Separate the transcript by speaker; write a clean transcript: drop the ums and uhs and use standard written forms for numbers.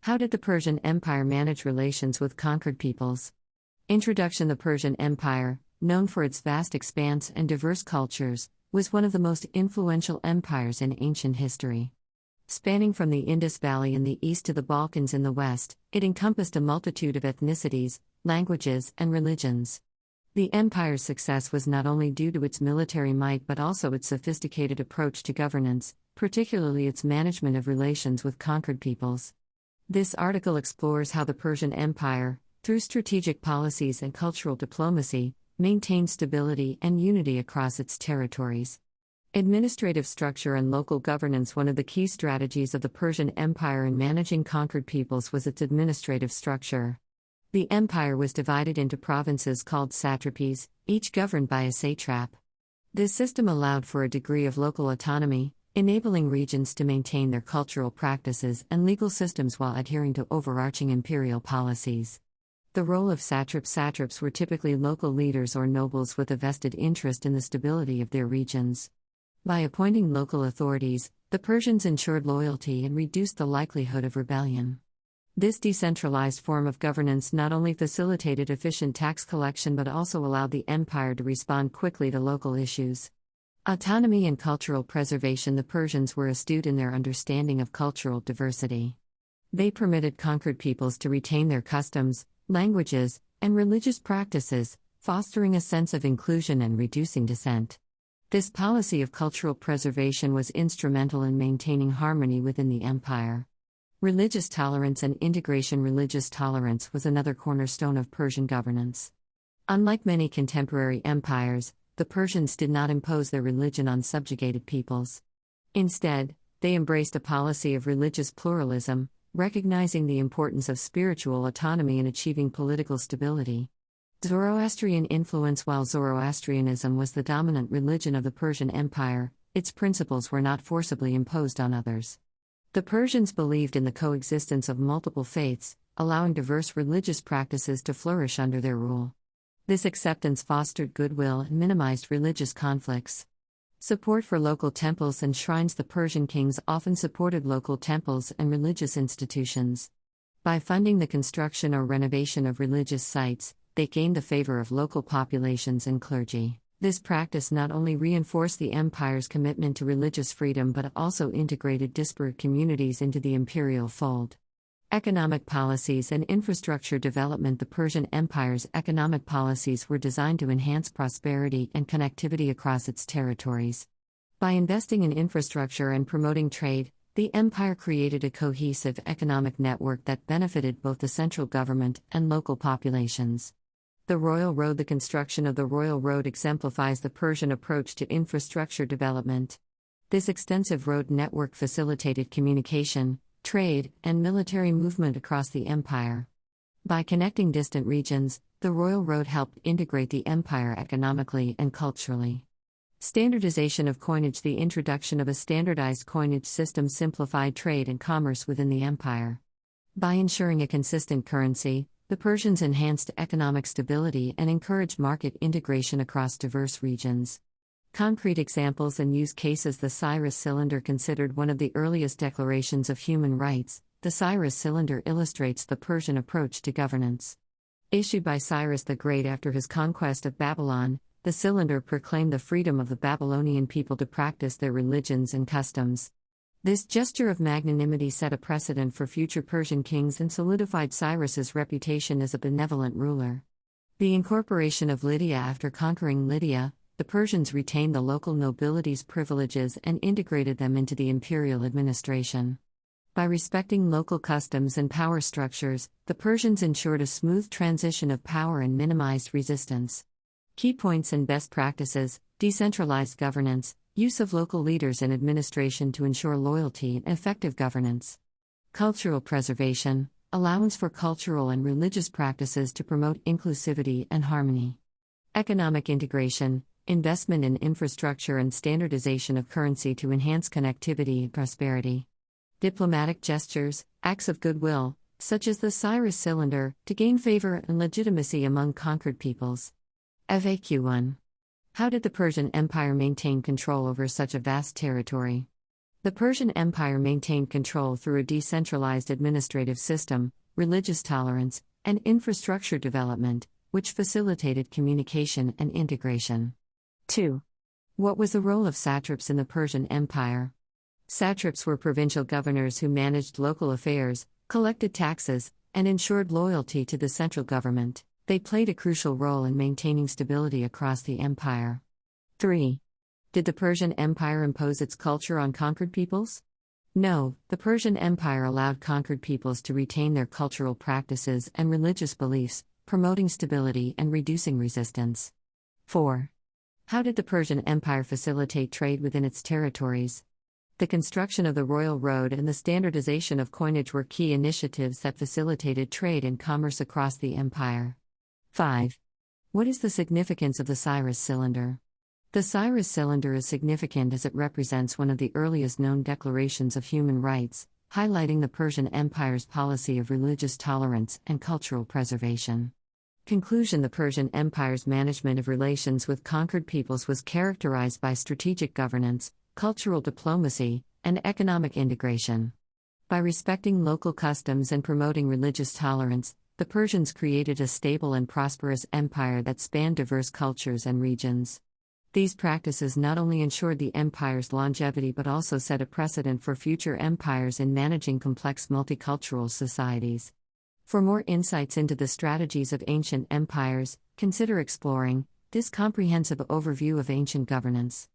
Speaker 1: How did the Persian Empire manage relations with conquered peoples? Introduction. The Persian Empire, known for its vast expanse and diverse cultures, was one of the most influential empires in ancient history. Spanning from the Indus Valley in the east to the Balkans in the west, it encompassed a multitude of ethnicities, languages, and religions. The empire's success was not only due to its military might but also its sophisticated approach to governance, particularly its management of relations with conquered peoples. This article explores how the Persian Empire, through strategic policies and cultural diplomacy, maintained stability and unity across its territories. Administrative structure and local governance. One of the key strategies of the Persian Empire in managing conquered peoples was its administrative structure. The empire was divided into provinces called satrapies, each governed by a satrap. This system allowed for a degree of local autonomy, enabling regions to maintain their cultural practices and legal systems while adhering to overarching imperial policies. The role of satraps were typically local leaders or nobles with a vested interest in the stability of their regions. By appointing local authorities, the Persians ensured loyalty and reduced the likelihood of rebellion. This decentralized form of governance not only facilitated efficient tax collection but also allowed the empire to respond quickly to local issues. Autonomy and cultural preservation. The Persians were astute in their understanding of cultural diversity. They permitted conquered peoples to retain their customs, languages, and religious practices, fostering a sense of inclusion and reducing dissent. This policy of cultural preservation was instrumental in maintaining harmony within the empire. Religious tolerance and integration. Religious tolerance was another cornerstone of Persian governance. Unlike many contemporary empires, the Persians did not impose their religion on subjugated peoples. Instead, they embraced a policy of religious pluralism, recognizing the importance of spiritual autonomy in achieving political stability. Zoroastrian influence. While Zoroastrianism was the dominant religion of the Persian Empire, its principles were not forcibly imposed on others. The Persians believed in the coexistence of multiple faiths, allowing diverse religious practices to flourish under their rule. This acceptance fostered goodwill and minimized religious conflicts. Support for local temples and shrines. The Persian kings often supported local temples and religious institutions. By funding the construction or renovation of religious sites, they gained the favor of local populations and clergy. This practice not only reinforced the empire's commitment to religious freedom but also integrated disparate communities into the imperial fold. Economic policies and infrastructure development. The Persian Empire's economic policies were designed to enhance prosperity and connectivity across its territories. By investing in infrastructure and promoting trade, the empire created a cohesive economic network that benefited both the central government and local populations. The Royal Road. The construction of the Royal Road exemplifies the Persian approach to infrastructure development. This extensive road network facilitated communication, trade, and military movement across the empire. By connecting distant regions, the Royal Road helped integrate the empire economically and culturally. Standardization of coinage. The introduction of a standardized coinage system simplified trade and commerce within the empire. By ensuring a consistent currency, the Persians enhanced economic stability and encouraged market integration across diverse regions. Concrete examples and use cases. The Cyrus Cylinder. Considered one of the earliest declarations of human rights, the Cyrus Cylinder illustrates the Persian approach to governance. Issued by Cyrus the Great after his conquest of Babylon, the cylinder proclaimed the freedom of the Babylonian people to practice their religions and customs. This gesture of magnanimity set a precedent for future Persian kings and solidified Cyrus's reputation as a benevolent ruler. The incorporation of Lydia. After conquering Lydia, the Persians retained the local nobility's privileges and integrated them into the imperial administration. By respecting local customs and power structures, the Persians ensured a smooth transition of power and minimized resistance. Key points and best practices: decentralized governance, use of local leaders in administration to ensure loyalty and effective governance. Cultural preservation, allowance for cultural and religious practices to promote inclusivity and harmony. Economic integration, investment in infrastructure and standardization of currency to enhance connectivity and prosperity. Diplomatic gestures, acts of goodwill, such as the Cyrus Cylinder, to gain favor and legitimacy among conquered peoples. FAQ 1. How did the Persian Empire maintain control over such a vast territory? The Persian Empire maintained control through a decentralized administrative system, religious tolerance, and infrastructure development, which facilitated communication and integration. 2. What was the role of satraps in the Persian Empire? Satraps were provincial governors who managed local affairs, collected taxes, and ensured loyalty to the central government. They played a crucial role in maintaining stability across the empire. 3. Did the Persian Empire impose its culture on conquered peoples? No, the Persian Empire allowed conquered peoples to retain their cultural practices and religious beliefs, promoting stability and reducing resistance. 4. How did the Persian Empire facilitate trade within its territories? The construction of the Royal Road and the standardization of coinage were key initiatives that facilitated trade and commerce across the empire. 5. What is the significance of the Cyrus cylinder? The Cyrus cylinder is significant as it represents one of the earliest known declarations of human rights, highlighting the Persian Empire's policy of religious tolerance and cultural preservation. Conclusion: the Persian Empire's management of relations with conquered peoples was characterized by strategic governance, cultural diplomacy, and economic integration. By respecting local customs and promoting religious tolerance, the Persians created a stable and prosperous empire that spanned diverse cultures and regions. These practices not only ensured the empire's longevity but also set a precedent for future empires in managing complex multicultural societies. For more insights into the strategies of ancient empires, consider exploring this comprehensive overview of ancient governance.